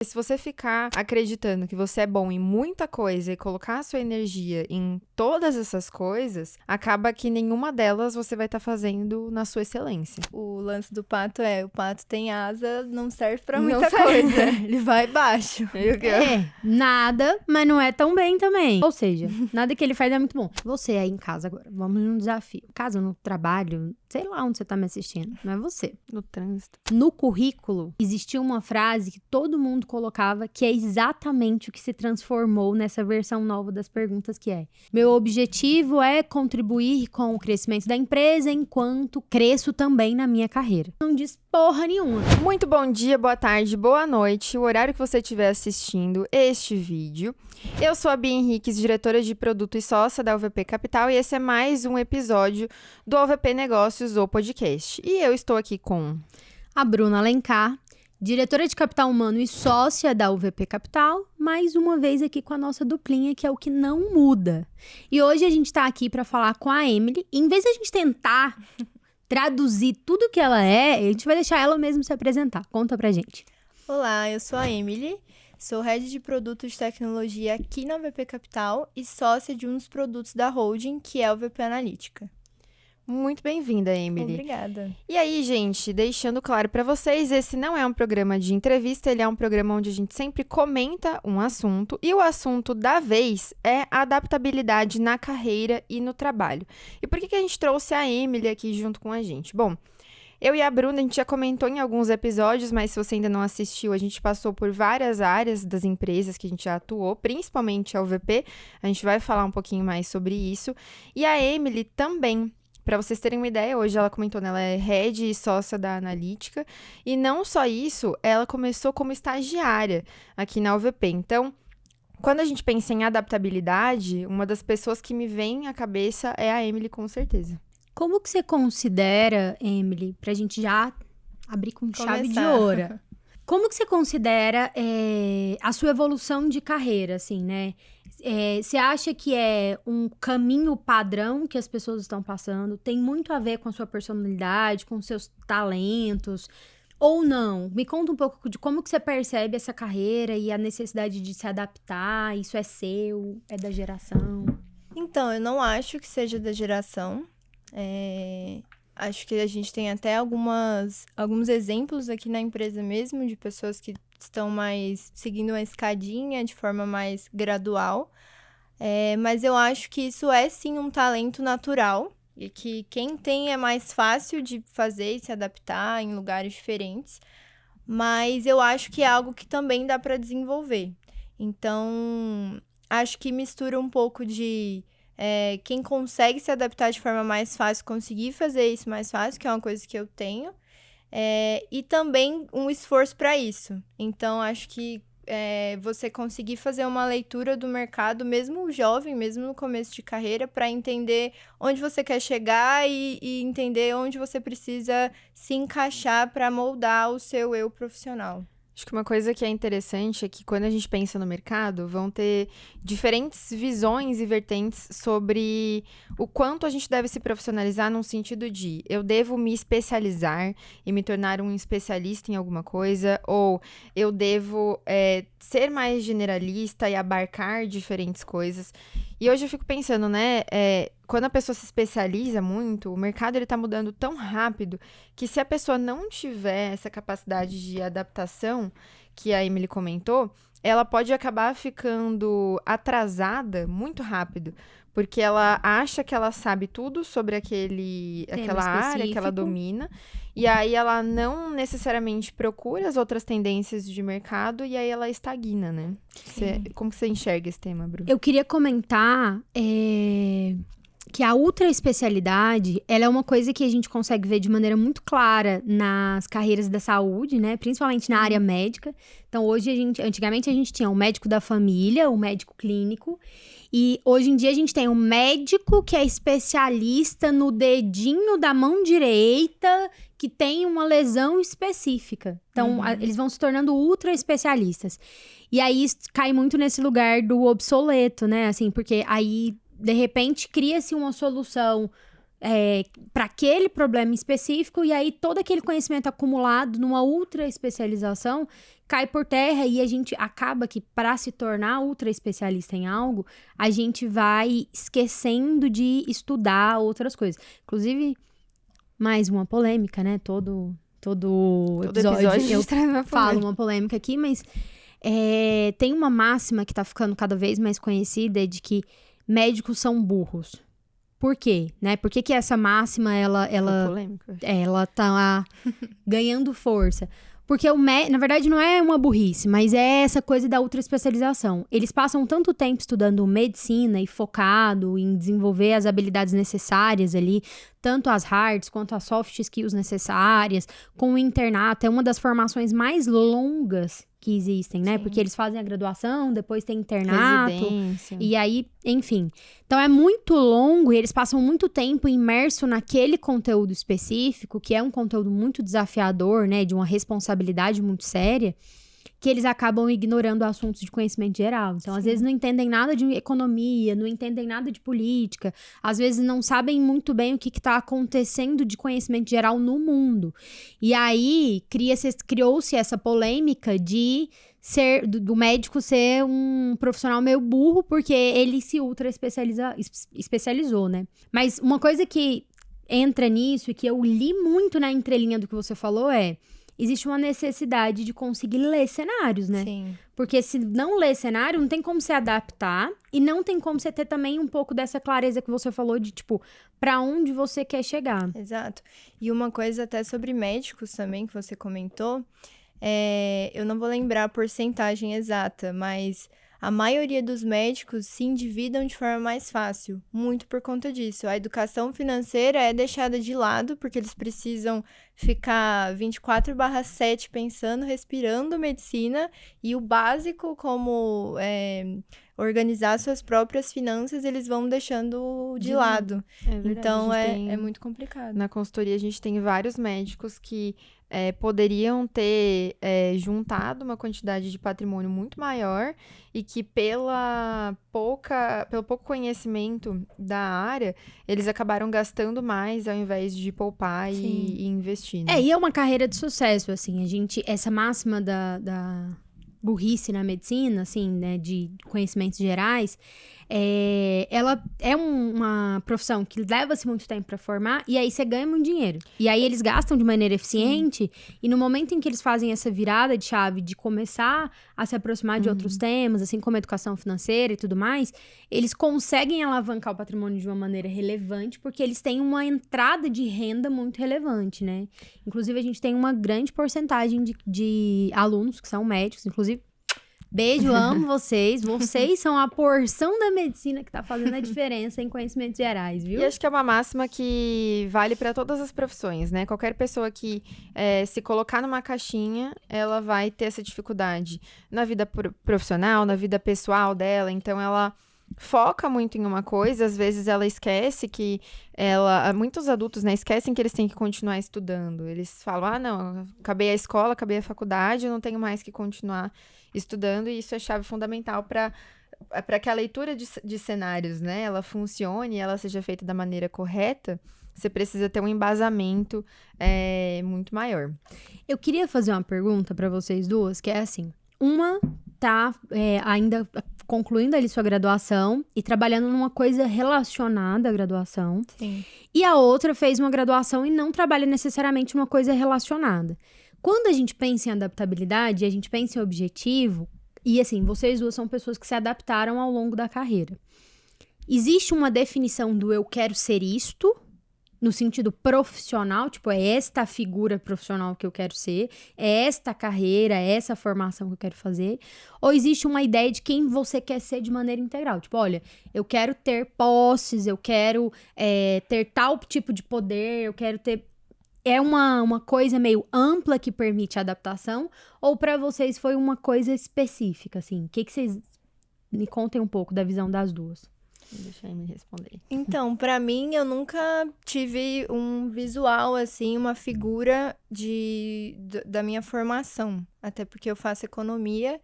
Se você ficar acreditando que você é bom em muita coisa e colocar a sua energia em todas essas coisas, acaba que nenhuma delas você vai estar fazendo na sua excelência. O lance do pato o pato tem asa, não serve pra Não muita serve. coisa. Ele vai baixo. Nada, mas não é tão bem também. Ou seja, nada que ele faz é muito bom. Você aí em casa agora, vamos num desafio. Casa, no trabalho, sei lá onde você tá me assistindo, não é você. No trânsito. No currículo, existia uma frase que todo mundo colocava, que é exatamente o que se transformou nessa versão nova das perguntas, que é: meu objetivo é contribuir com o crescimento da empresa enquanto cresço também na minha carreira. Não diz porra nenhuma. Muito bom dia, boa tarde, boa noite, o horário que você estiver assistindo este vídeo. Eu sou a Bia Henriques, diretora de produto e sócia da UVP Capital, e esse é mais um episódio do UVP Negócios, o podcast. E eu estou aqui com A Bruna Alencar, diretora de capital humano e sócia da UVP Capital, mais uma vez aqui com a nossa duplinha, que é o que não muda. E hoje a gente tá aqui para falar com a Emily, e em vez de a gente tentar traduzir tudo que ela é, a gente vai deixar ela mesma se apresentar. Conta pra gente. Olá, eu sou a Emily, sou head de produtos de tecnologia aqui na UVP Capital e sócia de um dos produtos da holding, que é a UVP Analítica. Muito bem-vinda, Emily. Obrigada. E aí, gente, deixando claro para vocês, esse não é um programa de entrevista, ele é um programa onde a gente sempre comenta um assunto, e o assunto da vez é a adaptabilidade na carreira e no trabalho. E por que a gente trouxe a Emily aqui junto com a gente? Bom, eu e a Bruna, a gente já comentou em alguns episódios, mas se você ainda não assistiu, a gente passou por várias áreas das empresas que a gente já atuou, principalmente a UVP, a gente vai falar um pouquinho mais sobre isso, e a Emily também. Para vocês terem uma ideia, hoje ela comentou, né? Ela é head e sócia da Analítica. E não só isso, ela começou como estagiária aqui na UVP. Então, quando a gente pensa em adaptabilidade, uma das pessoas que me vem à cabeça é a Emily, com certeza. Como que você considera, Emily, pra gente já abrir com chave de Começar. ouro? Como que você considera a sua evolução de carreira, assim, né? Você acha que é um caminho padrão que as pessoas estão passando? Tem muito a ver com a sua personalidade, com os seus talentos? Ou não? Me conta um pouco de como que você percebe essa carreira e a necessidade de se adaptar. Isso é seu? É da geração? Então, eu não acho que seja da geração. Acho que a gente tem até alguns exemplos aqui na empresa mesmo, de pessoas que estão mais seguindo uma escadinha de forma mais gradual. Mas eu acho que isso é sim um talento natural e que quem tem é mais fácil de fazer e se adaptar em lugares diferentes. Mas eu acho que é algo que também dá para desenvolver. Então, acho que mistura um pouco de quem consegue se adaptar de forma mais fácil, conseguir fazer isso mais fácil, que é uma coisa que eu tenho. E também um esforço para isso. Então, acho que você conseguir fazer uma leitura do mercado, mesmo jovem, mesmo no começo de carreira, para entender onde você quer chegar e entender onde você precisa se encaixar para moldar o seu eu profissional. Acho que uma coisa que é interessante é que quando a gente pensa no mercado, vão ter diferentes visões e vertentes sobre o quanto a gente deve se profissionalizar num sentido de eu devo me especializar e me tornar um especialista em alguma coisa, ou eu devo ser mais generalista e abarcar diferentes coisas. E hoje eu fico pensando, né, quando a pessoa se especializa muito, o mercado ele tá mudando tão rápido que se a pessoa não tiver essa capacidade de adaptação que a Emily comentou, ela pode acabar ficando atrasada muito rápido, porque ela acha que ela sabe tudo sobre aquela área que ela domina, e aí ela não necessariamente procura as outras tendências de mercado, e aí ela estagna, né? Como que você enxerga esse tema, Bruno? Eu queria comentar que a ultra especialidade, ela é uma coisa que a gente consegue ver de maneira muito clara nas carreiras da saúde, né? Principalmente na área médica. Então, antigamente a gente tinha o médico da família, o médico clínico, e hoje em dia a gente tem um médico que é especialista no dedinho da mão direita, que tem uma lesão específica. Então, eles vão se tornando ultra especialistas. E aí cai muito nesse lugar do obsoleto, né? Assim, porque aí de repente, cria-se uma solução para aquele problema específico, e aí todo aquele conhecimento acumulado numa ultra especialização cai por terra e a gente acaba que, para se tornar ultra especialista em algo, a gente vai esquecendo de estudar outras coisas. Inclusive, mais uma polêmica, né? Todo episódio a gente eu traz uma falo polêmica. uma polêmica aqui, mas tem uma máxima que tá ficando cada vez mais conhecida, de que médicos são burros. Por quê? Né? Por que essa máxima, Foi polêmica. ela tá ganhando força? Porque na verdade não é uma burrice, mas é essa coisa da ultra especialização. Eles passam tanto tempo estudando medicina e focado em desenvolver as habilidades necessárias ali, tanto as hards quanto as soft skills necessárias, com o internato. É uma das formações mais longas que existem, né? Sim. Porque eles fazem a graduação, depois tem internato. Residência. E aí, enfim. Então é muito longo e eles passam muito tempo imerso naquele conteúdo específico, que é um conteúdo muito desafiador, né? De uma responsabilidade muito séria, que eles acabam ignorando assuntos de conhecimento geral. Então, às vezes, não entendem nada de economia, não entendem nada de política, às vezes não sabem muito bem o que está acontecendo de conhecimento geral no mundo. E aí, criou-se essa polêmica de do médico ser um profissional meio burro, porque ele se ultra especializou, né? Mas uma coisa que entra nisso e que eu li muito na entrelinha do que você falou existe uma necessidade de conseguir ler cenários, né? Sim. Porque se não ler cenário, não tem como se adaptar e não tem como você ter também um pouco dessa clareza que você falou de, tipo, pra onde você quer chegar. Exato. E uma coisa até sobre médicos também, que você comentou, eu não vou lembrar a porcentagem exata, mas a maioria dos médicos se endividam de forma mais fácil, muito por conta disso. A educação financeira é deixada de lado, porque eles precisam ficar 24/7 pensando, respirando medicina, e o básico, como organizar suas próprias finanças, eles vão deixando de lado. É verdade, Então, a gente é muito complicado. Na consultoria, a gente tem vários médicos que poderiam ter juntado uma quantidade de patrimônio muito maior e que pelo pouco conhecimento da área, eles acabaram gastando mais ao invés de poupar e investir, né? E é uma carreira de sucesso, assim. Essa máxima da burrice na medicina, assim, né, de conhecimentos gerais, ela é uma profissão que leva-se muito tempo para formar, e aí você ganha muito dinheiro. E aí eles gastam de maneira eficiente, e no momento em que eles fazem essa virada de chave de começar a se aproximar de outros temas, assim como educação financeira e tudo mais, eles conseguem alavancar o patrimônio de uma maneira relevante, porque eles têm uma entrada de renda muito relevante, né? Inclusive, a gente tem uma grande porcentagem de alunos que são médicos, inclusive. Beijo, amo vocês. Vocês são a porção da medicina que tá fazendo a diferença em conhecimentos gerais, viu? E acho que é uma máxima que vale para todas as profissões, né? Qualquer pessoa que se colocar numa caixinha, ela vai ter essa dificuldade na vida profissional, na vida pessoal dela. Então, ela foca muito em uma coisa, às vezes ela esquece que muitos adultos, né, esquecem que eles têm que continuar estudando. Eles falam, não, acabei a escola, acabei a faculdade, eu não tenho mais que continuar estudando, e isso é chave fundamental para que a leitura de cenários, né, ela funcione, ela seja feita da maneira correta. Você precisa ter um embasamento muito maior. Eu queria fazer uma pergunta para vocês duas, que é assim, uma tá ainda concluindo ali sua graduação e trabalhando numa coisa relacionada à graduação. Sim. E a outra fez uma graduação e não trabalha necessariamente numa coisa relacionada. Quando a gente pensa em adaptabilidade, a gente pensa em objetivo, e assim, vocês duas são pessoas que se adaptaram ao longo da carreira. Existe uma definição do eu quero ser isto, no sentido profissional, tipo, é esta figura profissional que eu quero ser, é esta carreira, é essa formação que eu quero fazer, ou existe uma ideia de quem você quer ser de maneira integral, tipo, olha, eu quero ter posses, eu quero ter tal tipo de poder, eu quero ter... É uma coisa meio ampla que permite adaptação, ou para vocês foi uma coisa específica, assim? O que vocês me contem um pouco da visão das duas? Deixa eu me responder. Então, pra mim, eu nunca tive um visual, assim, uma figura da minha formação. Até porque eu faço economia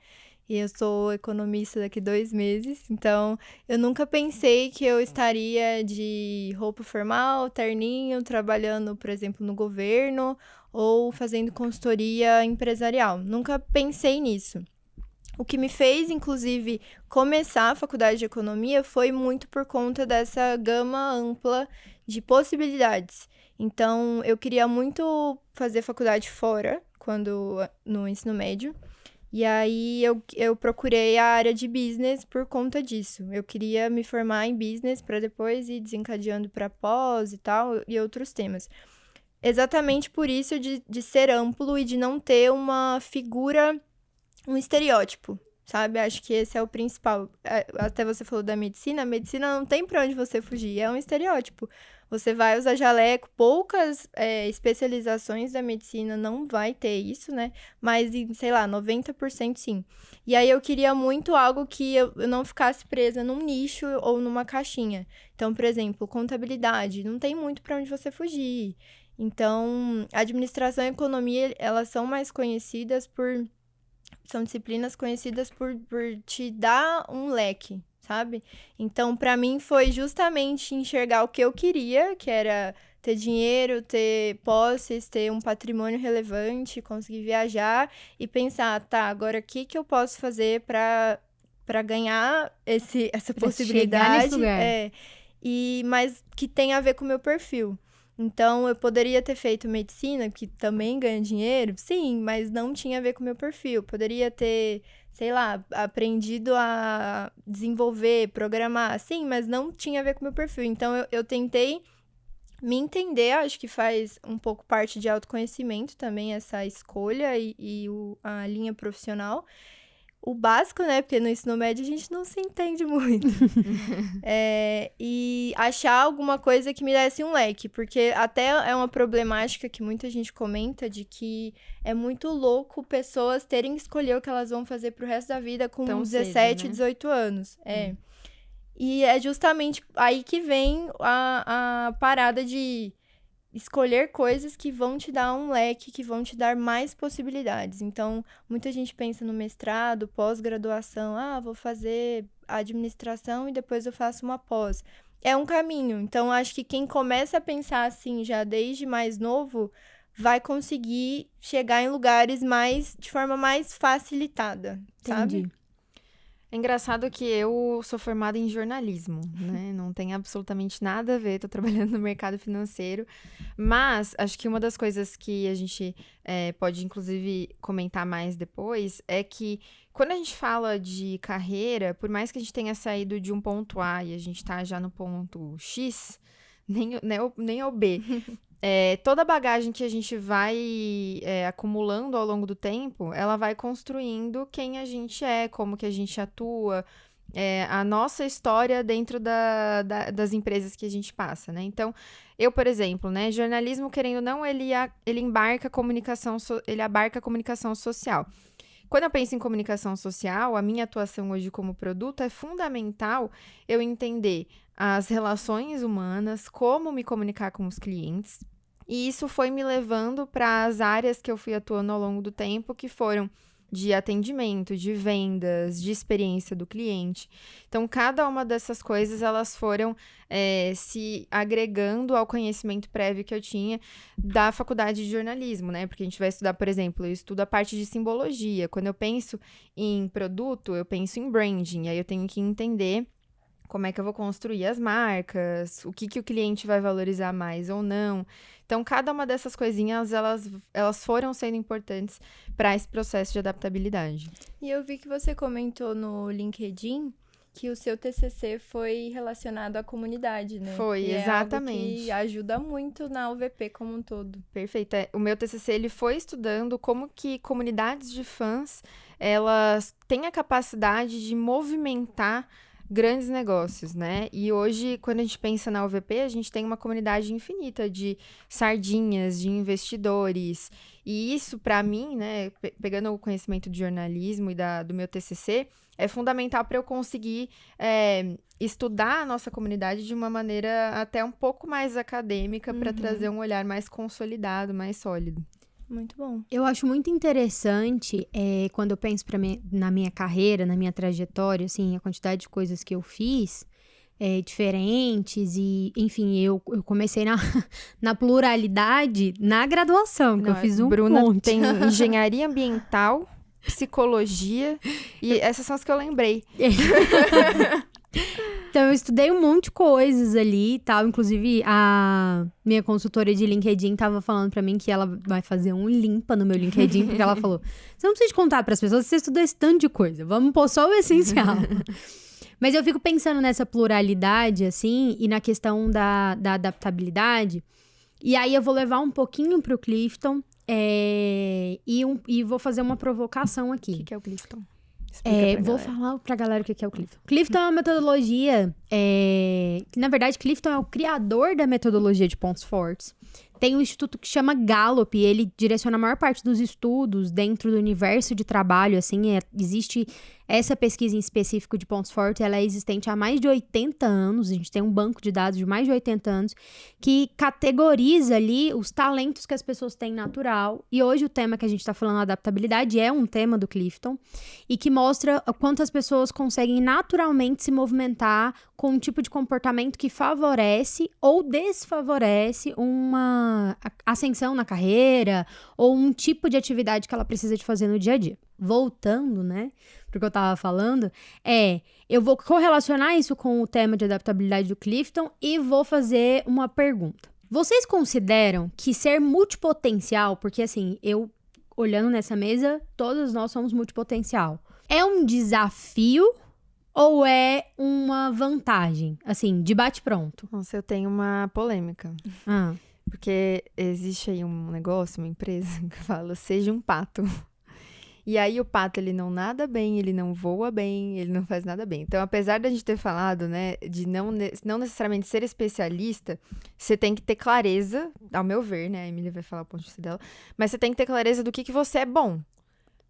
e eu sou economista daqui 2 meses. Então, eu nunca pensei que eu estaria de roupa formal, terninho, trabalhando, por exemplo, no governo, ou fazendo consultoria empresarial. Nunca pensei nisso. O que me fez, inclusive, começar a faculdade de economia foi muito por conta dessa gama ampla de possibilidades. Então, eu queria muito fazer faculdade fora, no ensino médio. E aí, eu procurei a área de business por conta disso. Eu queria me formar em business para depois ir desencadeando para pós e tal, e outros temas. Exatamente por isso de ser amplo e de não ter uma figura, um estereótipo, sabe? Acho que esse é o principal. Até você falou da medicina, a medicina não tem pra onde você fugir, é um estereótipo. Você vai usar jaleco, poucas especializações da medicina não vai ter isso, né? Mas, sei lá, 90% sim. E aí eu queria muito algo que eu não ficasse presa num nicho ou numa caixinha. Então, por exemplo, contabilidade, não tem muito pra onde você fugir. Então, administração e economia, elas são mais conhecidas são disciplinas conhecidas por te dar um leque, sabe? Então, para mim, foi justamente enxergar o que eu queria, que era ter dinheiro, ter posses, ter um patrimônio relevante, conseguir viajar e pensar, tá, agora o que eu posso fazer para ganhar essa Pra possibilidade? chegar nesse lugar. Mas que tem a ver com o meu perfil. Então, eu poderia ter feito medicina, que também ganha dinheiro, sim, mas não tinha a ver com o meu perfil. Poderia ter, sei lá, aprendido a desenvolver, programar, sim, mas não tinha a ver com o meu perfil. Então, eu tentei me entender, acho que faz um pouco parte de autoconhecimento também, essa escolha e a linha profissional. O básico, né? Porque no ensino médio a gente não se entende muito. E achar alguma coisa que me desse um leque. Porque até é uma problemática que muita gente comenta de que é muito louco pessoas terem que escolher o que elas vão fazer pro resto da vida com Tão 17, cedo, né? 18 anos. E é justamente aí que vem a parada de escolher coisas que vão te dar um leque, que vão te dar mais possibilidades. Então, muita gente pensa no mestrado, pós-graduação. Vou fazer administração e depois eu faço uma pós. É um caminho. Então, acho que quem começa a pensar assim já desde mais novo vai conseguir chegar em lugares de forma mais facilitada, sabe? Entendi. É engraçado que eu sou formada em jornalismo, né? Não tem absolutamente nada a ver, tô trabalhando no mercado financeiro. Mas acho que uma das coisas que a gente pode, inclusive, comentar mais depois é que quando a gente fala de carreira, por mais que a gente tenha saído de um ponto A e a gente tá já no ponto X, nem o B. Toda a bagagem que a gente vai acumulando ao longo do tempo, ela vai construindo quem a gente é, como que a gente atua, a nossa história dentro das empresas que a gente passa, né? Então, eu, por exemplo, né, jornalismo, querendo ou não, ele abarca a comunicação social. Quando eu penso em comunicação social, a minha atuação hoje como produto é fundamental eu entender as relações humanas, como me comunicar com os clientes. E isso foi me levando para as áreas que eu fui atuando ao longo do tempo, que foram de atendimento, de vendas, de experiência do cliente. Então, cada uma dessas coisas, elas foram se agregando ao conhecimento prévio que eu tinha da faculdade de jornalismo, né? Porque a gente vai estudar, por exemplo, eu estudo a parte de simbologia. Quando eu penso em produto, eu penso em branding. Aí eu tenho que entender como é que eu vou construir as marcas, o que o cliente vai valorizar mais ou não. Então, cada uma dessas coisinhas, elas foram sendo importantes para esse processo de adaptabilidade. E eu vi que você comentou no LinkedIn que o seu TCC foi relacionado à comunidade, né? Foi, e exatamente. É algo que ajuda muito na UVP como um todo. Perfeito. O meu TCC, ele foi estudando como que comunidades de fãs, elas têm a capacidade de movimentar grandes negócios, né? E hoje, quando a gente pensa na UVP, a gente tem uma comunidade infinita de sardinhas, de investidores. E isso, para mim, né, pegando o conhecimento de jornalismo e do meu TCC, é fundamental para eu conseguir estudar a nossa comunidade de uma maneira até um pouco mais acadêmica, para trazer um olhar mais consolidado, mais sólido. Muito bom. Eu acho muito interessante quando eu penso na minha carreira, na minha trajetória, assim, a quantidade de coisas que eu fiz, diferentes e, enfim, eu comecei na pluralidade na graduação, que eu fiz um Bruna monte. tem engenharia ambiental, psicologia e essas são as que eu lembrei. Então, eu estudei um monte de coisas ali e tal. Inclusive, a minha consultora de LinkedIn tava falando pra mim que ela vai fazer um limpa no meu LinkedIn, porque ela falou, você não precisa contar pras pessoas que você estudou esse tanto de coisa. Vamos pôr só o essencial. Mas eu fico pensando nessa pluralidade, assim, e na questão da adaptabilidade. E aí, eu vou levar um pouquinho pro Clifton e vou fazer uma provocação aqui. O que é o Clifton? Vou falar pra galera o que é o Clifton. Clifton é uma metodologia que, na verdade, Clifton é o criador da metodologia de pontos fortes. Tem um instituto que chama Gallup, e ele direciona a maior parte dos estudos dentro do universo de trabalho, assim, existe essa pesquisa em específico de pontos fortes, ela é existente há mais de 80 anos, a gente tem um banco de dados de mais de 80 anos, que categoriza ali os talentos que as pessoas têm natural, e hoje o tema que a gente está falando, adaptabilidade, é um tema do Clifton, e que mostra quantas pessoas conseguem naturalmente se movimentar com um tipo de comportamento que favorece ou desfavorece uma ascensão na carreira ou um tipo de atividade que ela precisa de fazer no dia a dia. Voltando, né, pro que eu tava falando, eu vou correlacionar isso com o tema de adaptabilidade do Clifton e vou fazer uma pergunta. Vocês consideram que ser multipotencial, porque assim, eu olhando nessa mesa, todos nós somos multipotencial, é um desafio ou é uma vantagem? Assim, de bate-pronto. Nossa, eu tenho uma polêmica. Porque existe aí um negócio, uma empresa que fala, seja um pato. E aí o pato, ele não nada bem, ele não voa bem, ele não faz nada bem. Então, apesar da gente ter falado, né, de não necessariamente ser especialista, você tem que ter clareza, ao meu ver, né, a Emília vai falar o ponto de vista dela, mas você tem que ter clareza do que você é bom.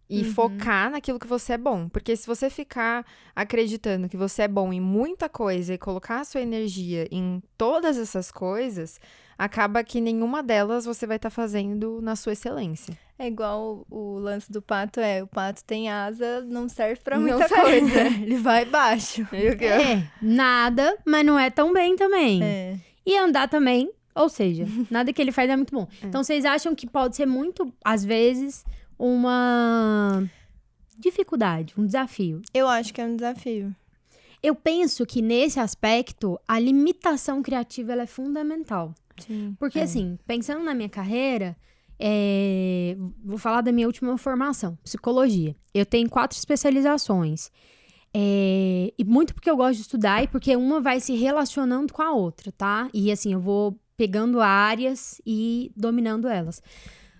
E focar naquilo que você é bom. Porque se você ficar acreditando que você é bom em muita coisa e colocar a sua energia em todas essas coisas, acaba que nenhuma delas você vai estar fazendo na sua excelência. É igual o lance do pato, o pato tem asa, não serve pra muita coisa. Ele vai baixo. Nada, mas não é tão bem também. E andar também, ou seja, nada que ele faz é muito bom. Então, vocês acham que pode ser muito, às vezes, uma dificuldade, um desafio? Eu acho que é um desafio. Eu penso que, nesse aspecto, a limitação criativa ela é fundamental. Sim. Porque, assim, pensando na minha carreira, vou falar da minha última formação, psicologia. Eu tenho 4 especializações. E muito porque eu gosto de estudar e porque uma vai se relacionando com a outra, tá? E, assim, eu vou pegando áreas e dominando elas.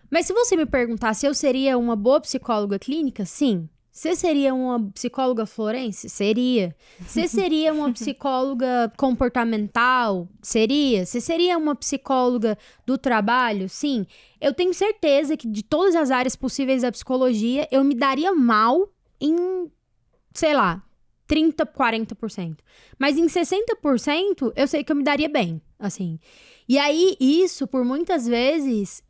Mas se você me perguntar se eu seria uma boa psicóloga clínica, sim. Você seria uma psicóloga forense? Seria. Você seria uma psicóloga comportamental? Seria. Você seria uma psicóloga do trabalho? Sim. Eu tenho certeza que de todas as áreas possíveis da psicologia, eu me daria mal em, sei lá, 30%, 40%. Mas em 60%, eu sei que eu me daria bem, assim. E aí, isso, por muitas vezes,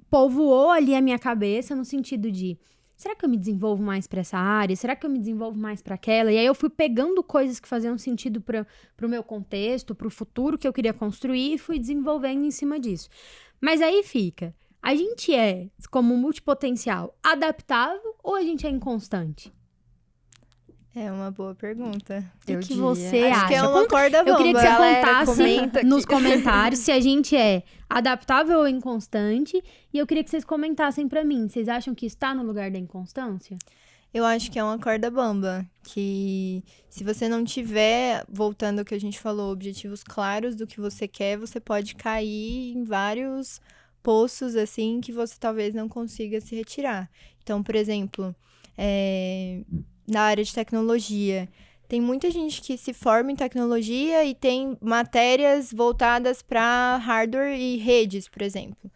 povoou ali a minha cabeça no sentido de, será que eu me desenvolvo mais pra essa área? Será que eu me desenvolvo mais pra aquela? E aí eu fui pegando coisas que faziam sentido pro meu contexto, pro futuro que eu queria construir e fui desenvolvendo em cima disso. Mas aí fica, a gente é, como multipotencial, adaptável ou a gente é inconstante? É uma boa pergunta. O que você acha? Acho que é uma corda bamba. Eu queria que você contasse comenta nos comentários se a gente é adaptável ou inconstante. E eu queria que vocês comentassem pra mim. Vocês acham que está no lugar da inconstância? Eu acho que é uma corda bamba. Que se você não tiver, voltando ao que a gente falou, objetivos claros do que você quer, você pode cair em vários poços, assim, que você talvez não consiga se retirar. Então, por exemplo, na área de tecnologia, tem muita gente que se forma em tecnologia e tem matérias voltadas para hardware e redes, por exemplo.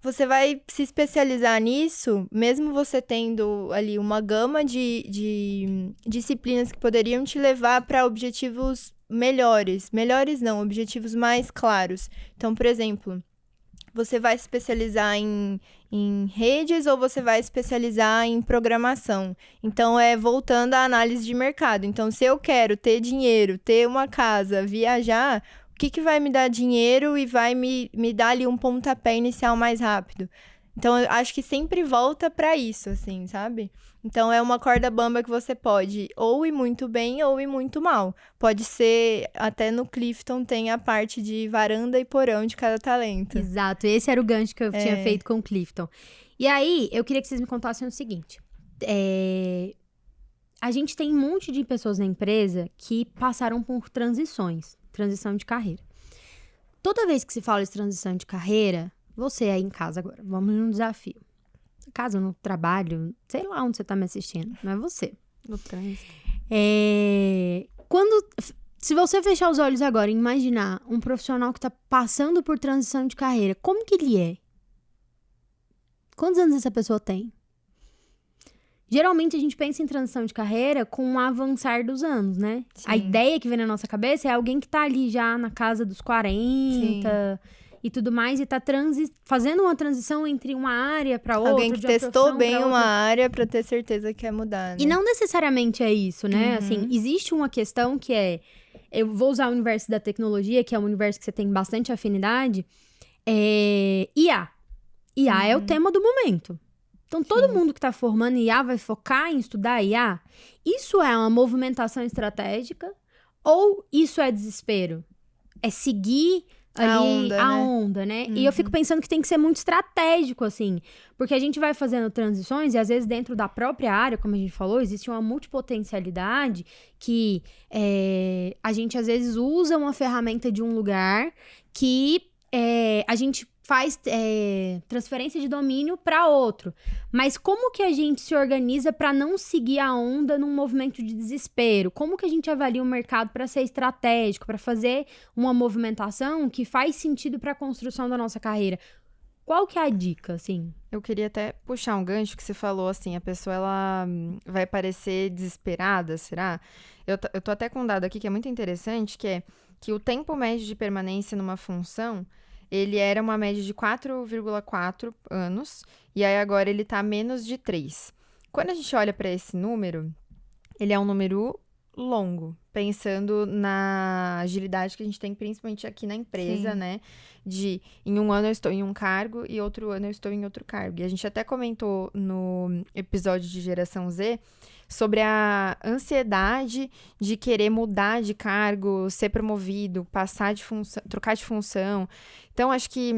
Você vai se especializar nisso, mesmo você tendo ali uma gama de disciplinas que poderiam te levar para objetivos melhores. Melhores não, objetivos mais claros. Então, por exemplo, você vai se especializar em redes ou você vai especializar em programação. Então, voltando à análise de mercado. Então, se eu quero ter dinheiro, ter uma casa, viajar, o que vai me dar dinheiro e vai me dar ali um pontapé inicial mais rápido? Então, eu acho que sempre volta pra isso, assim, sabe? Então, é uma corda bamba que você pode ou ir muito bem ou ir muito mal. Pode ser, até no Clifton tem a parte de varanda e porão de cada talento. Exato, esse era o gancho que eu tinha feito com o Clifton. E aí, eu queria que vocês me contassem o seguinte. A gente tem um monte de pessoas na empresa que passaram por transição de carreira. Toda vez que se fala de transição de carreira, você aí em casa agora, vamos num desafio. Casa, no trabalho, sei lá onde você tá me assistindo, não é você. No trânsito. Se você fechar os olhos agora e imaginar um profissional que tá passando por transição de carreira, como que ele é? Quantos anos essa pessoa tem? Geralmente a gente pensa em transição de carreira com o avançar dos anos, né? Sim. A ideia que vem na nossa cabeça é alguém que tá ali já na casa dos 40... Sim. E tudo mais, e tá fazendo uma transição entre uma área para outra. Alguém que testou bem uma área para ter certeza que quer mudar, né? E não necessariamente é isso, né? Assim, existe uma questão que eu vou usar o universo da tecnologia, que é um universo que você tem bastante afinidade, IA. IA é o tema do momento. Então, todo mundo que tá formando IA vai focar em estudar IA. Isso é uma movimentação estratégica ou isso é desespero? É seguir ali a onda, né? E eu fico pensando que tem que ser muito estratégico, assim. Porque a gente vai fazendo transições e, às vezes, dentro da própria área, como a gente falou, existe uma multipotencialidade que a gente, às vezes, usa uma ferramenta de um lugar que a gente faz transferência de domínio para outro. Mas como que a gente se organiza para não seguir a onda num movimento de desespero? Como que a gente avalia o mercado para ser estratégico, para fazer uma movimentação que faz sentido para a construção da nossa carreira? Qual que é a dica, assim? Eu queria até puxar um gancho que você falou, assim, a pessoa, ela vai parecer desesperada, será? Eu tô até com um dado aqui que é muito interessante, que é que o tempo médio de permanência numa função, ele era uma média de 4,4 anos, e aí agora ele tá menos de 3. Quando a gente olha para esse número, ele é um número longo, pensando na agilidade que a gente tem, principalmente aqui na empresa, Sim. né? De, em um ano eu estou em um cargo e outro ano eu estou em outro cargo. E a gente até comentou no episódio de Geração Z sobre a ansiedade de querer mudar de cargo, ser promovido, passar de função, trocar de função. Então, acho que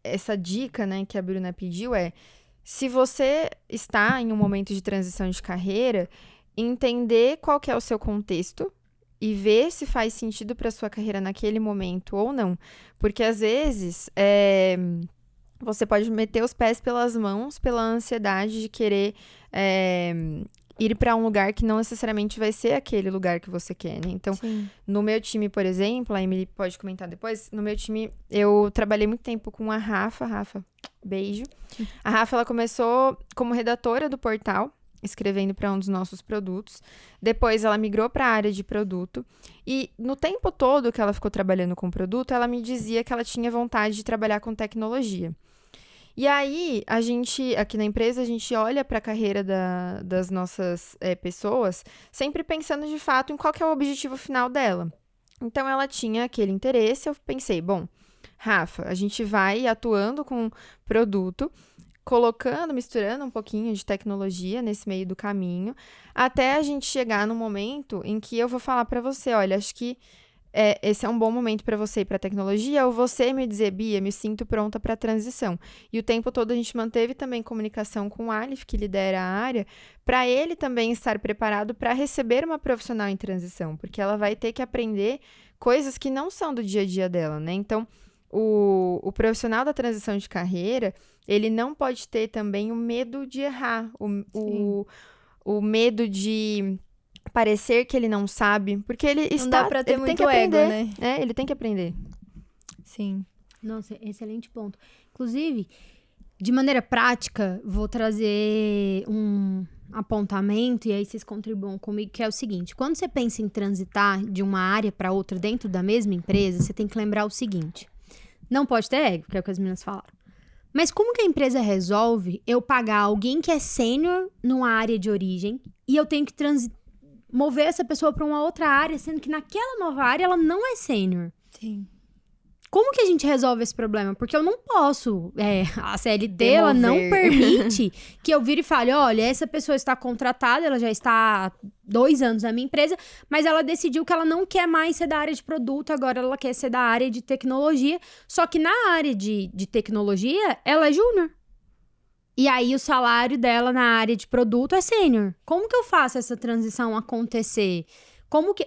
essa dica, né, que a Bruna pediu se você está em um momento de transição de carreira, entender qual que é o seu contexto e ver se faz sentido para sua carreira naquele momento ou não. Porque, às vezes, você pode meter os pés pelas mãos pela ansiedade de querer ir para um lugar que não necessariamente vai ser aquele lugar que você quer, né? Então, Sim. no meu time, por exemplo, a Emily pode comentar depois, no meu time, eu trabalhei muito tempo com a Rafa. Rafa, beijo. A Rafa, ela começou como redatora do portal, escrevendo para um dos nossos produtos. Depois, ela migrou para a área de produto. E no tempo todo que ela ficou trabalhando com produto, ela me dizia que ela tinha vontade de trabalhar com tecnologia. E aí, a gente, aqui na empresa, a gente olha para a carreira das nossas pessoas, sempre pensando de fato em qual que é o objetivo final dela. Então, ela tinha aquele interesse, eu pensei, bom, Rafa, a gente vai atuando com produto, misturando um pouquinho de tecnologia nesse meio do caminho, até a gente chegar no momento em que eu vou falar para você, olha, acho que esse é um bom momento para você ir para a tecnologia, ou você me dizer, Bia, me sinto pronta para a transição. E o tempo todo a gente manteve também comunicação com o Alif, que lidera a área, para ele também estar preparado para receber uma profissional em transição, porque ela vai ter que aprender coisas que não são do dia a dia dela, né? Então, o profissional da transição de carreira, ele não pode ter também o medo de errar, o medo de parecer que ele não sabe, porque ele Não dá pra ter ele tem muito que aprender, ego, né? Ele tem que aprender. Sim. Nossa, excelente ponto. Inclusive, de maneira prática, vou trazer um apontamento e aí vocês contribuam comigo, que é o seguinte: quando você pensa em transitar de uma área para outra dentro da mesma empresa, você tem que lembrar o seguinte: Não pode ter ego, que é o que as meninas falaram. Mas como que a empresa resolve eu pagar alguém que é sênior numa área de origem e eu tenho que mover essa pessoa para uma outra área, sendo que naquela nova área ela não é sênior? Sim. Como que a gente resolve esse problema? Porque eu não posso, a CLT, ela não permite que eu vire e fale, olha, essa pessoa está contratada, ela já está há 2 anos na minha empresa, mas ela decidiu que ela não quer mais ser da área de produto, agora ela quer ser da área de tecnologia, só que na área de tecnologia, ela é júnior. E aí o salário dela na área de produto é sênior. Como que eu faço essa transição acontecer? Como que...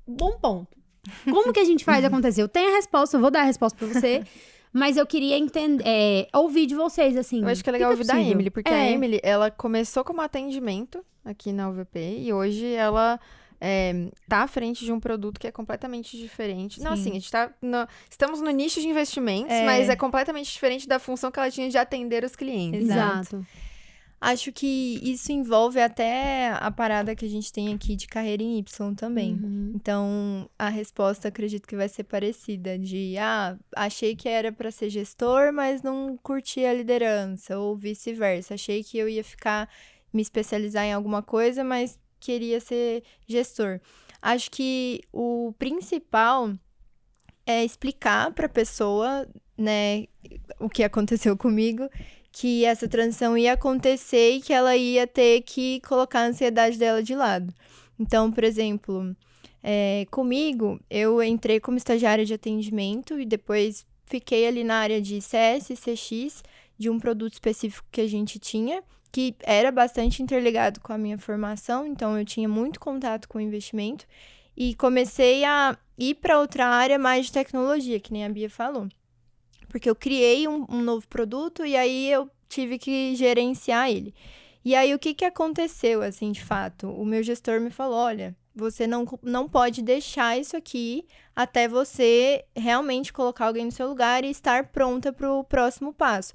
Bom ponto. Como que a gente faz acontecer? Eu tenho a resposta, eu vou dar a resposta pra você, mas eu queria entender, ouvir de vocês, assim. Eu acho que é legal ouvir da possível? Emily, porque a Emily, ela começou como atendimento aqui na UVP e hoje ela tá à frente de um produto que é completamente diferente. Não, assim, a gente estamos no nicho de investimentos, mas é completamente diferente da função que ela tinha de atender os clientes. Exato. Acho que isso envolve até a parada que a gente tem aqui de carreira em Y também. Então, a resposta acredito que vai ser parecida, de achei que era para ser gestor, mas não curti a liderança, ou vice-versa. Achei que eu ia me especializar em alguma coisa, mas queria ser gestor. Acho que o principal é explicar para a pessoa, né, o que aconteceu comigo, que essa transição ia acontecer e que ela ia ter que colocar a ansiedade dela de lado. Então, por exemplo, comigo, eu entrei como estagiária de atendimento e depois fiquei ali na área de CS e CX de um produto específico que a gente tinha, que era bastante interligado com a minha formação, então eu tinha muito contato com o investimento e comecei a ir para outra área mais de tecnologia, que nem a Bia falou. Porque eu criei um novo produto e aí eu tive que gerenciar ele. E aí, o que aconteceu, assim, de fato? O meu gestor me falou, olha, você não pode deixar isso aqui até você realmente colocar alguém no seu lugar e estar pronta para o próximo passo.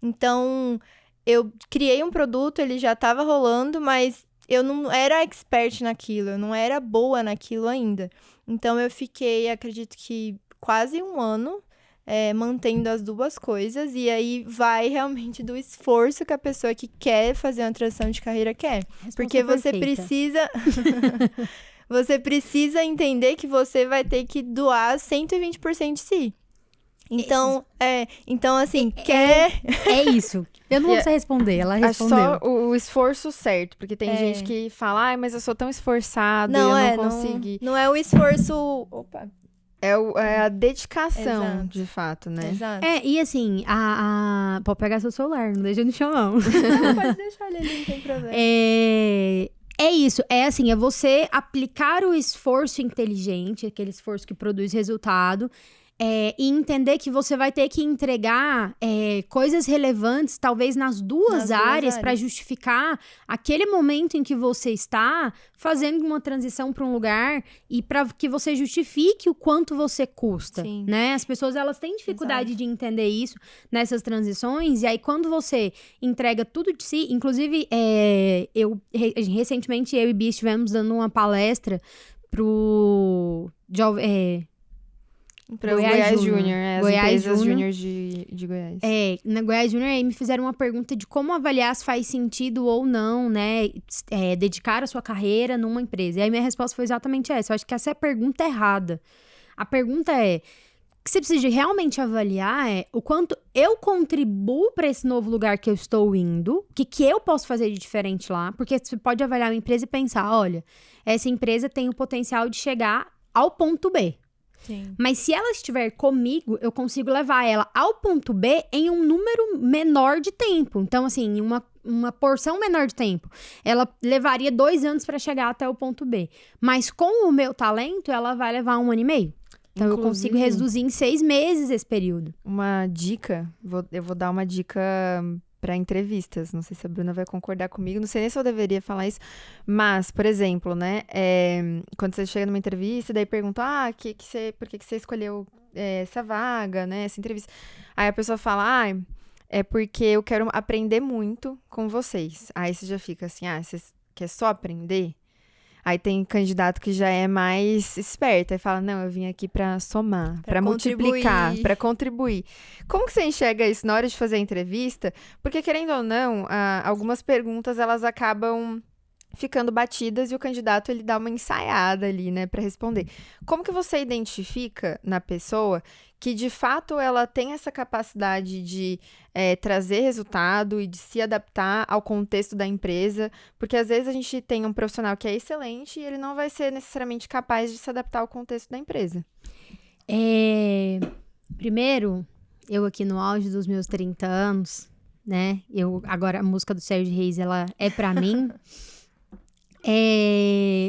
Então, eu criei um produto, ele já estava rolando, mas eu não era expert naquilo, eu não era boa naquilo ainda. Então, eu fiquei, acredito que quase 1 ano mantendo as duas coisas, e aí vai realmente do esforço que a pessoa que quer fazer uma transição de carreira quer. Porque você precisa... você precisa entender que você vai ter que doar 120% de si. Então, então assim, É isso. Eu não vou precisar responder, ela respondeu. É só o esforço certo, porque tem gente que fala, mas eu sou tão esforçado, eu não consegui. Não é o esforço... Opa! É a dedicação, de fato, né? Exato. E assim, pode pegar seu celular, não deixa no chão, não. Não, pode deixar ele ali, não tem problema. É isso, assim, é você aplicar o esforço inteligente, aquele esforço que produz resultado, e entender que você vai ter que entregar coisas relevantes, talvez nas duas áreas, para justificar aquele momento em que você está fazendo uma transição para um lugar e para que você justifique o quanto você custa, né? As pessoas, elas têm dificuldade de entender isso nessas transições, e aí quando você entrega tudo de si, inclusive, recentemente eu e Bia estivemos dando uma palestra pro... Para o Goiás Júnior, as empresas júnior de Goiás. Na Goiás Júnior, aí me fizeram uma pergunta de como avaliar se faz sentido ou não, né, dedicar a sua carreira numa empresa. E aí minha resposta foi exatamente essa. Eu acho que essa é a pergunta errada. A pergunta é, o que você precisa realmente avaliar é o quanto eu contribuo para esse novo lugar que eu estou indo, o que eu posso fazer de diferente lá, porque você pode avaliar uma empresa e pensar, olha, essa empresa tem o potencial de chegar ao ponto B. Sim. Mas se ela estiver comigo, eu consigo levar ela ao ponto B em um número menor de tempo. Então, assim, em uma porção menor de tempo. Ela levaria 2 anos para chegar até o ponto B. Mas com o meu talento, ela vai levar 1 ano e meio. Então, eu consigo reduzir em 6 meses esse período. Uma dica, eu vou dar uma dica para entrevistas. Não sei se a Bruna vai concordar comigo, não sei nem se eu deveria falar isso, mas, por exemplo, né, quando você chega numa entrevista, daí pergunta, por que você escolheu essa vaga, né, essa entrevista? Aí a pessoa fala, é porque eu quero aprender muito com vocês. Aí você já fica assim, você quer só aprender? Aí tem candidato que já é mais esperto, aí fala, não, eu vim aqui pra somar, pra multiplicar, pra contribuir. Como que você enxerga isso na hora de fazer a entrevista? Porque, querendo ou não, algumas perguntas, elas acabam ficando batidas e o candidato, ele dá uma ensaiada ali, né, pra responder. Como que você identifica na pessoa que, de fato, ela tem essa capacidade de trazer resultado e de se adaptar ao contexto da empresa? Porque, às vezes, a gente tem um profissional que é excelente e ele não vai ser necessariamente capaz de se adaptar ao contexto da empresa. Primeiro, eu aqui no auge dos meus 30 anos, né, agora a música do Sérgio Reis, ela é pra mim...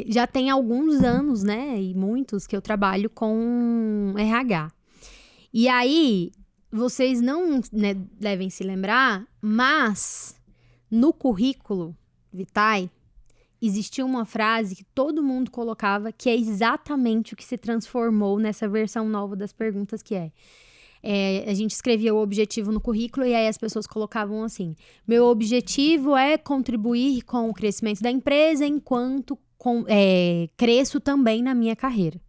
já tem alguns anos, né, e muitos, que eu trabalho com RH. E aí, vocês não, né, devem se lembrar, mas no currículo Vitae, existia uma frase que todo mundo colocava, que é exatamente o que se transformou nessa versão nova das perguntas, que a gente escrevia o objetivo no currículo e aí as pessoas colocavam assim: meu objetivo é contribuir com o crescimento da empresa enquanto cresço também na minha carreira.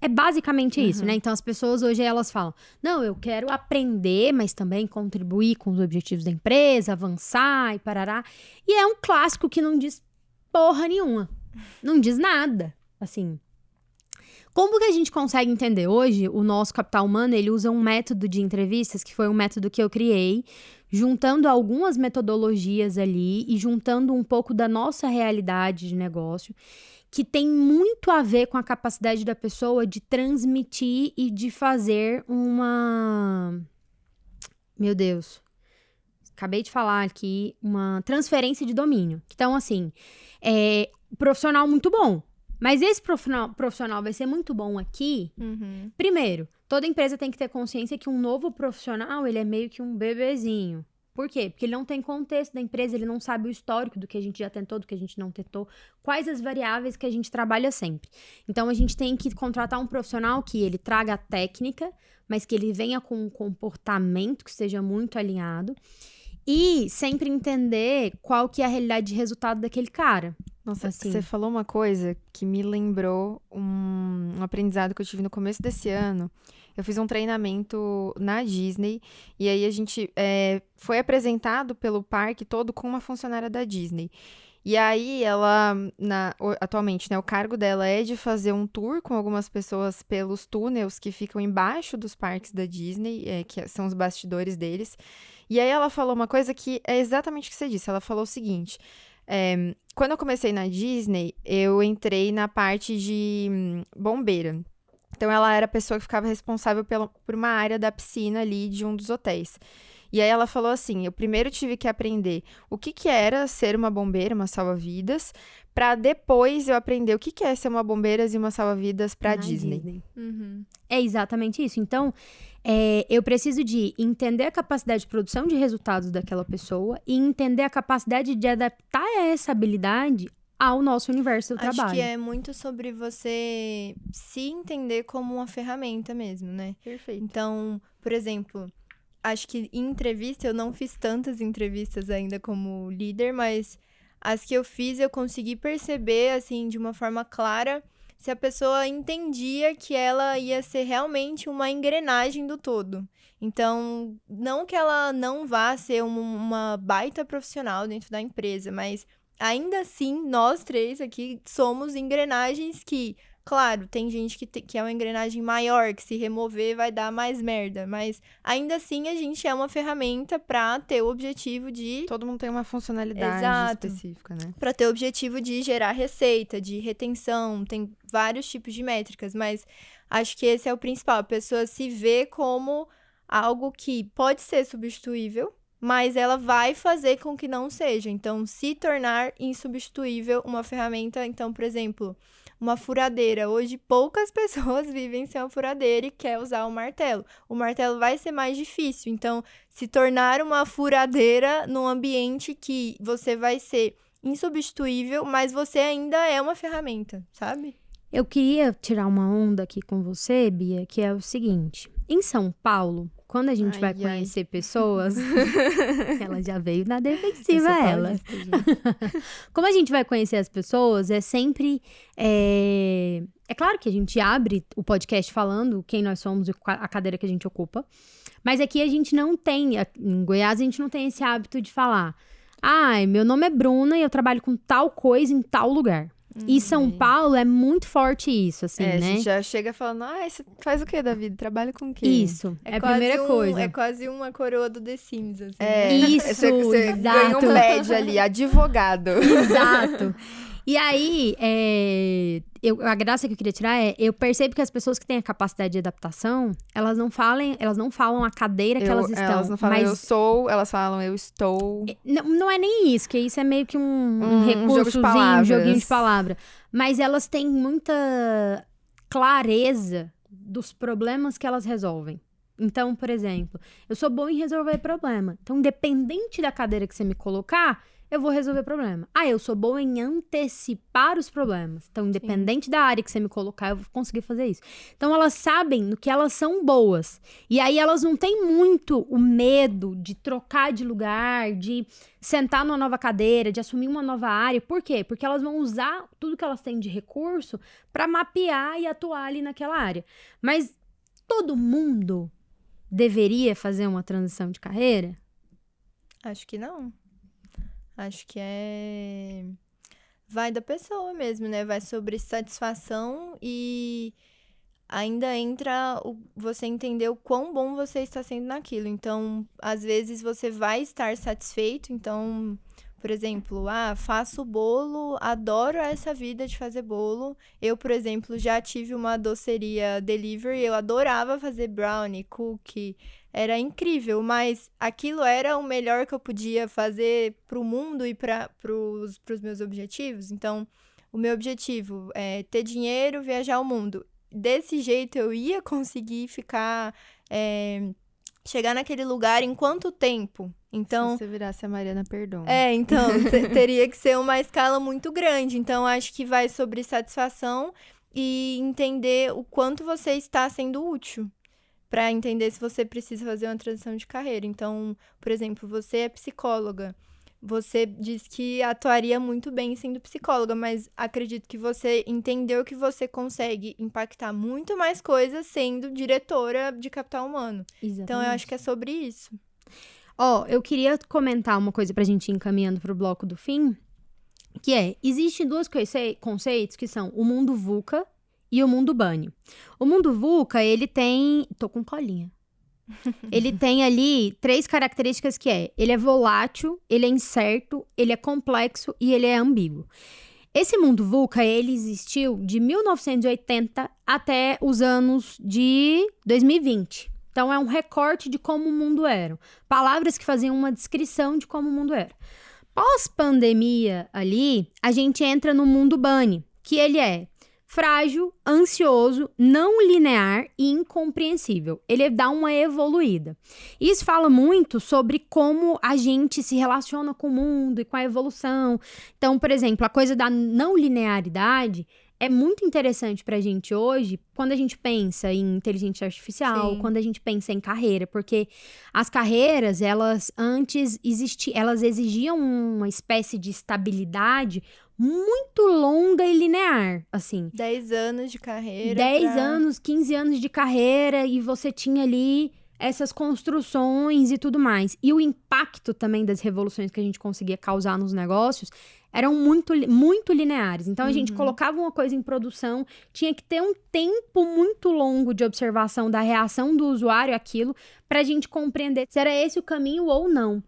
É basicamente isso, né? Então as pessoas hoje elas falam: não, eu quero aprender, mas também contribuir com os objetivos da empresa, avançar e parará. E é um clássico que não diz porra nenhuma. Não diz nada, assim. Como que a gente consegue entender? Hoje, o nosso capital humano, ele usa um método de entrevistas, que foi um método que eu criei, juntando algumas metodologias ali e juntando um pouco da nossa realidade de negócio, que tem muito a ver com a capacidade da pessoa de transmitir e de fazer uma... Meu Deus, acabei de falar aqui, uma transferência de domínio. Então, assim, profissional muito bom. Mas esse profissional vai ser muito bom aqui. Primeiro, toda empresa tem que ter consciência que um novo profissional, ele é meio que um bebezinho. Por quê? Porque ele não tem contexto da empresa, ele não sabe o histórico do que a gente já tentou, do que a gente não tentou, quais as variáveis que a gente trabalha sempre. Então, a gente tem que contratar um profissional que ele traga a técnica, mas que ele venha com um comportamento que esteja muito alinhado e sempre entender qual que é a realidade de resultado daquele cara. Nossa, assim, você falou uma coisa que me lembrou um aprendizado que eu tive no começo desse ano. Eu fiz um treinamento na Disney e aí a gente foi apresentado pelo parque todo com uma funcionária da Disney. E aí ela, atualmente, né, o cargo dela é de fazer um tour com algumas pessoas pelos túneis que ficam embaixo dos parques da Disney, que são os bastidores deles. E aí ela falou uma coisa que é exatamente o que você disse. Ela falou o seguinte: quando eu comecei na Disney, eu entrei na parte de bombeira. Então, ela era a pessoa que ficava responsável por uma área da piscina ali de um dos hotéis. E aí, ela falou assim, eu primeiro tive que aprender o que era ser uma bombeira, uma salva-vidas, para depois eu aprender o que é ser uma bombeira e uma salva-vidas para Disney. É exatamente isso. Então, eu preciso de entender a capacidade de produção de resultados daquela pessoa e entender a capacidade de adaptar essa habilidade ao nosso universo do trabalho. Acho que é muito sobre você se entender como uma ferramenta mesmo, né? Perfeito. Então, por exemplo, acho que em entrevista, eu não fiz tantas entrevistas ainda como líder, mas as que eu fiz, eu consegui perceber, assim, de uma forma clara, se a pessoa entendia que ela ia ser realmente uma engrenagem do todo. Então, não que ela não vá ser uma baita profissional dentro da empresa, mas ainda assim, nós três aqui somos engrenagens que, claro, tem gente que é uma engrenagem maior, que se remover vai dar mais merda, mas ainda assim a gente é uma ferramenta para ter o objetivo de... Todo mundo tem uma funcionalidade específica, né? Para ter o objetivo de gerar receita, de retenção, tem vários tipos de métricas, mas acho que esse é o principal, a pessoa se vê como algo que pode ser substituível, mas ela vai fazer com que não seja. Então, se tornar insubstituível uma ferramenta, então, por exemplo, uma furadeira. Hoje, poucas pessoas vivem sem uma furadeira e quer usar o martelo. O martelo vai ser mais difícil. Então, se tornar uma furadeira num ambiente que você vai ser insubstituível, mas você ainda é uma ferramenta, sabe? Eu queria tirar uma onda aqui com você, Bia, que é o seguinte. Em São Paulo, quando a gente vai Ai, ai. conhecer pessoas... Ela já veio na Eu defensiva, sou ela. paulista, gente. Como a gente vai conhecer as pessoas, é sempre... É claro que a gente abre o podcast falando quem nós somos e a cadeira que a gente ocupa. Mas aqui a gente não tem... Em Goiás, a gente não tem esse hábito de falar... Ai, meu nome é Bruna e eu trabalho com tal coisa em tal lugar. E São Paulo é muito forte isso, assim, A né? gente já chega falando, você faz o quê da vida? Trabalha com o quê? Isso, é a quase primeira coisa. É quase uma coroa do The Sims, assim. Isso, você ganha um exato. badge ali, advogado. Exato. E aí, a graça que eu queria tirar eu percebo que as pessoas que têm a capacidade de adaptação, elas não falam a cadeira que elas estão. Elas não falam mas eu sou, elas falam eu estou. não é nem isso, que isso é meio que um recursozinho, jogo de um joguinho de palavras. palavra. Mas elas têm muita clareza dos problemas que elas resolvem. Então, por exemplo, eu sou boa em resolver problema. Então, independente da cadeira que você me colocar, eu vou resolver problema. Eu sou boa em antecipar os problemas. Então, independente da área que você me colocar, eu vou conseguir fazer isso. Então, elas sabem no que elas são boas. E aí, elas não têm muito o medo de trocar de lugar, de sentar numa nova cadeira, de assumir uma nova área. Por quê? Porque elas vão usar tudo que elas têm de recurso para mapear e atuar ali naquela área. Mas todo mundo deveria fazer uma transição de carreira? Acho que não. Acho que vai da pessoa mesmo, né? Vai sobre satisfação e ainda entra você entender o quão bom você está sendo naquilo. Então, às vezes você vai estar satisfeito. Então, por exemplo, faço bolo, adoro essa vida de fazer bolo. Eu, por exemplo, já tive uma doceria delivery, eu adorava fazer brownie, cookie. Era incrível, mas aquilo era o melhor que eu podia fazer pro mundo e pros meus objetivos. Então, o meu objetivo é ter dinheiro, viajar o mundo. Desse jeito, eu ia conseguir chegar naquele lugar em quanto tempo? Então, se você virasse a Mariana Perdomo. Então, teria que ser uma escala muito grande. Então, acho que vai sobre satisfação e entender o quanto você está sendo útil. Para entender se você precisa fazer uma transição de carreira. Então, por exemplo, você é psicóloga. Você diz que atuaria muito bem sendo psicóloga, mas acredito que você entendeu que você consegue impactar muito mais coisas sendo diretora de capital humano. Exatamente. Então, eu acho que é sobre isso. Eu queria comentar uma coisa pra gente ir encaminhando pro bloco do fim, que existem dois conceitos que são o mundo VUCA e o mundo Bunny. O mundo VUCA, ele tem... Tô com colinha. Ele tem ali 3 características que ele é volátil, ele é incerto, ele é complexo e ele é ambíguo. Esse mundo VUCA, ele existiu de 1980 até os anos de 2020. Então, é um recorte de como o mundo era. Palavras que faziam uma descrição de como o mundo era. Pós-pandemia ali, a gente entra no mundo Bunny, que ele é frágil, ansioso, não linear e incompreensível. Ele dá uma evoluída. Isso fala muito sobre como a gente se relaciona com o mundo e com a evolução. Então, por exemplo, a coisa da não linearidade é muito interessante pra gente hoje, quando a gente pensa em inteligência artificial, Sim. quando a gente pensa em carreira, porque as carreiras, elas antes elas exigiam uma espécie de estabilidade muito longa e linear, assim. 10 anos de carreira. 10 anos, 15 anos de carreira e você tinha ali essas construções e tudo mais. E o impacto também das revoluções que a gente conseguia causar nos negócios eram muito, muito lineares. Então, a gente colocava uma coisa em produção, tinha que ter um tempo muito longo de observação da reação do usuário àquilo pra gente compreender se era esse o caminho ou não.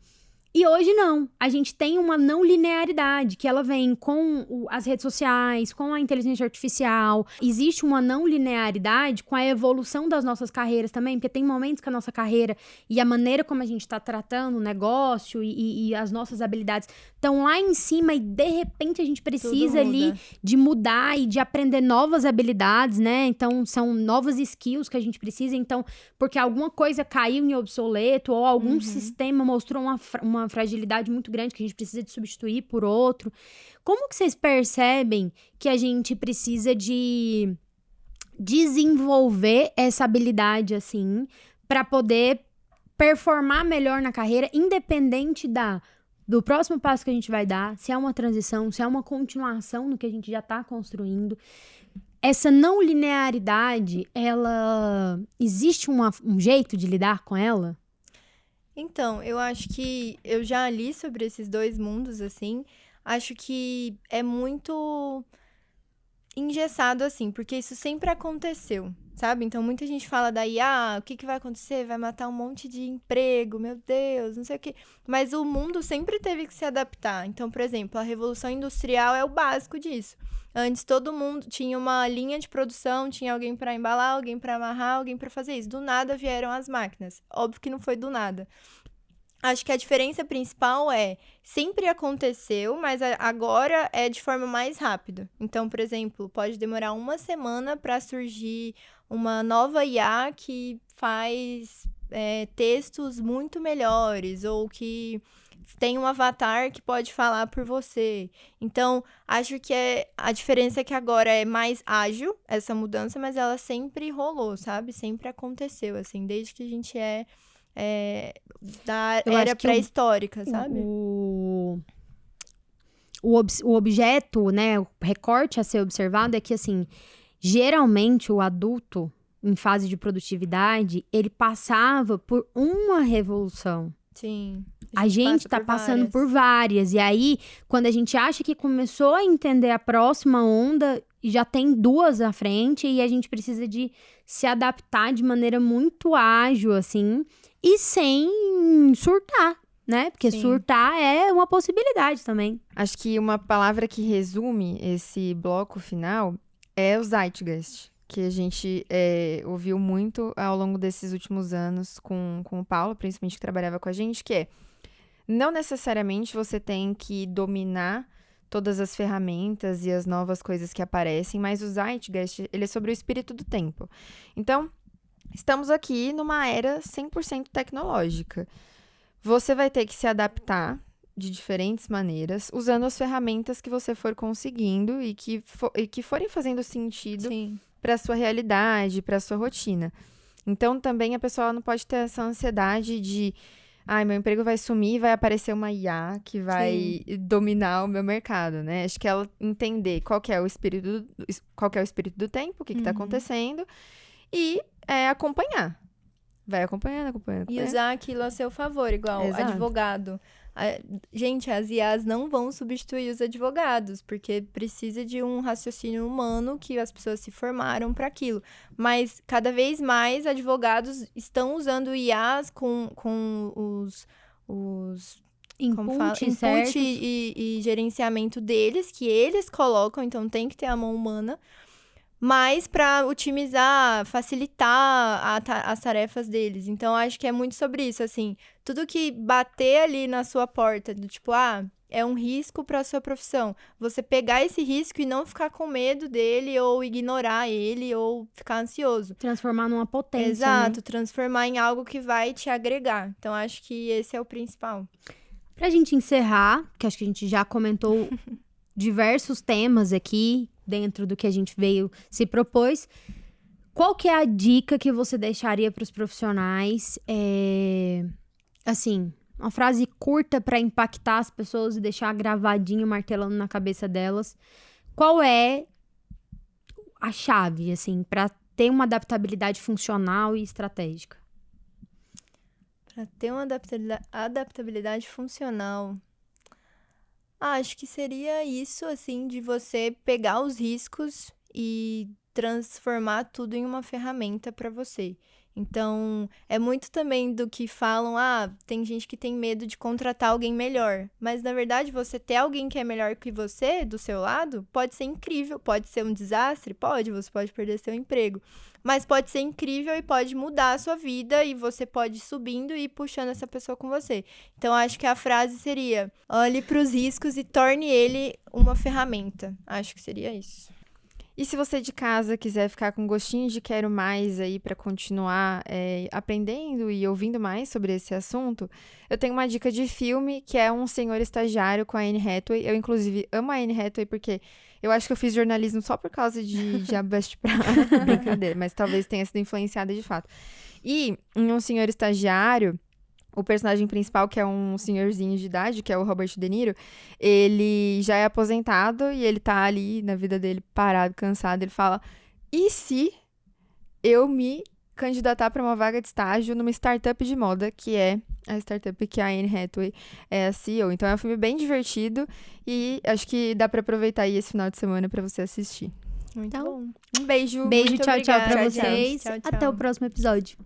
E hoje não, a gente tem uma não linearidade, que ela vem com as redes sociais, com a inteligência artificial. Existe uma não linearidade com a evolução das nossas carreiras também, porque tem momentos que a nossa carreira e a maneira como a gente está tratando o negócio e as nossas habilidades estão lá em cima e de repente a gente precisa ali de mudar e de aprender novas habilidades, né? Então, são novas skills que a gente precisa. Então, porque alguma coisa caiu em obsoleto ou algum sistema mostrou uma fragilidade muito grande que a gente precisa de substituir por outro. Como que vocês percebem que a gente precisa de desenvolver essa habilidade, assim, para poder performar melhor na carreira, independente do próximo passo que a gente vai dar, se é uma transição, se é uma continuação no que a gente já está construindo. Essa não linearidade, ela existe um jeito de lidar com ela? Então, eu acho que eu já li sobre esses dois mundos, assim. Acho que é muito engessado, assim, porque isso sempre aconteceu, sabe? Então, muita gente fala da IA, o que vai acontecer? Vai matar um monte de emprego, meu Deus, não sei o quê. Mas o mundo sempre teve que se adaptar. Então, por exemplo, a Revolução Industrial é o básico disso. Antes, todo mundo tinha uma linha de produção, tinha alguém para embalar, alguém para amarrar, alguém para fazer isso. Do nada vieram as máquinas. Óbvio que não foi do nada. Acho que a diferença principal sempre aconteceu, mas agora é de forma mais rápida. Então, por exemplo, pode demorar 1 semana para surgir uma nova IA que faz textos muito melhores, ou que tem um avatar que pode falar por você. Então, acho que a diferença é que agora é mais ágil essa mudança, mas ela sempre rolou, sabe? Sempre aconteceu, assim, desde que a gente da era pré-histórica, sabe? O objeto, né, o recorte a ser observado é que, assim, geralmente o adulto, em fase de produtividade, ele passava por uma revolução. Sim. A gente tá passando por várias. E aí, quando a gente acha que começou a entender a próxima onda, já tem 2 à frente e a gente precisa de se adaptar de maneira muito ágil, assim, e sem surtar, né? Porque Sim. surtar é uma possibilidade também. Acho que uma palavra que resume esse bloco final é o Zeitgeist, que a gente ouviu muito ao longo desses últimos anos com o Paulo, principalmente que trabalhava com a gente, que é: não necessariamente você tem que dominar todas as ferramentas e as novas coisas que aparecem, mas o Zeitgeist, ele é sobre o espírito do tempo. Então, estamos aqui numa era 100% tecnológica. Você vai ter que se adaptar de diferentes maneiras, usando as ferramentas que você for conseguindo e que forem fazendo sentido para a sua realidade, para a sua rotina. Então, também a pessoa não pode ter essa ansiedade de: meu emprego vai sumir, vai aparecer uma IA que vai dominar o meu mercado, né? Acho que ela entender qual que é o espírito do tempo, o que está acontecendo, e acompanhar. Vai acompanhando. E usar aquilo a seu favor, igual advogado. Gente, as IAs não vão substituir os advogados, porque precisa de um raciocínio humano que as pessoas se formaram para aquilo. Mas cada vez mais advogados estão usando IAs com os input e gerenciamento deles, que eles colocam, então tem que ter a mão humana, mas para otimizar, facilitar as tarefas deles. Então, acho que é muito sobre isso, assim, tudo que bater ali na sua porta, do tipo, é um risco para a sua profissão, você pegar esse risco e não ficar com medo dele, ou ignorar ele, ou ficar ansioso. Transformar numa potência, Exato, né? Transformar em algo que vai te agregar. Então, acho que esse é o principal. Pra gente encerrar, que acho que a gente já comentou diversos temas aqui, dentro do que a gente veio se propôs, qual que é a dica que você deixaria para os profissionais? Assim, uma frase curta para impactar as pessoas e deixar gravadinho, martelando na cabeça delas. Qual é a chave, assim, para ter uma adaptabilidade funcional e estratégica? Para ter uma adaptabilidade funcional, acho que seria isso, assim, de você pegar os riscos e transformar tudo em uma ferramenta para você. Então, é muito também do que falam, tem gente que tem medo de contratar alguém melhor. Mas, na verdade, você ter alguém que é melhor que você, do seu lado, pode ser incrível. Pode ser um desastre? Pode, você pode perder seu emprego. Mas pode ser incrível e pode mudar a sua vida, e você pode ir subindo e ir puxando essa pessoa com você. Então, acho que a frase seria: olhe para os riscos e torne ele uma ferramenta. Acho que seria isso. E se você de casa quiser ficar com gostinho de quero mais aí para continuar aprendendo e ouvindo mais sobre esse assunto, eu tenho uma dica de filme que é Um Senhor Estagiário com a Anne Hathaway. Eu, inclusive, amo a Anne Hathaway porque eu acho que eu fiz jornalismo só por causa de Diabo Veste Prada. Brincadeira, mas talvez tenha sido influenciada de fato. E em Um Senhor Estagiário, o personagem principal, que é um senhorzinho de idade, que é o Robert De Niro, ele já é aposentado e ele tá ali na vida dele parado, cansado. Ele fala, e se eu me candidatar para uma vaga de estágio numa startup de moda, que é a startup que a Anne Hathaway é a CEO. Então é um filme bem divertido e acho que dá para aproveitar aí esse final de semana para você assistir. Muito Então, bom. Um beijo. Beijo, muito tchau, tchau obrigada. pra Tchau, vocês. tchau, tchau. Até o próximo episódio.